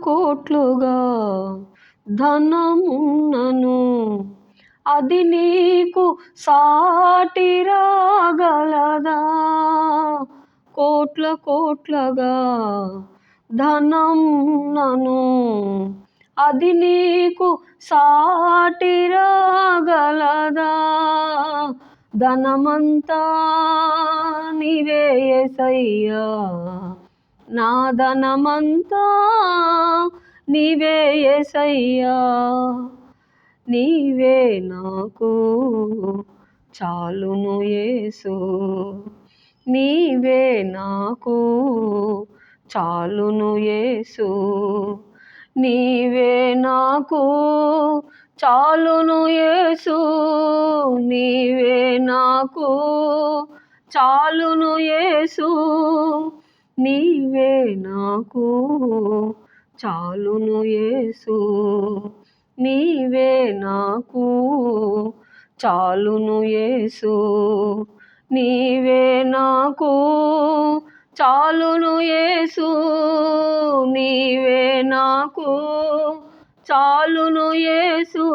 కోట్లుగా ధనమున్నను అది నీకు సాటి రాగలదా? కోట్లుగా ధనమున్నను అది నీకు సాటి రాగలదా? ధనమంతా నీవే యేసయ్యా, నా ధనమంతా నీవే యేసయ్యా, నీవే నాకు చాలును యేసు, నీవే నాకు చాలును యేసు, నీవే నాకు చాలును యేసు, నీవే నాకు చాలును యేసు, నీవే నాకు చాలును యేసు, నీవే నాకు చాలును యేసు, నీవే నాకు చాలును యేసు, నీవే నాకు చాలును యేసు.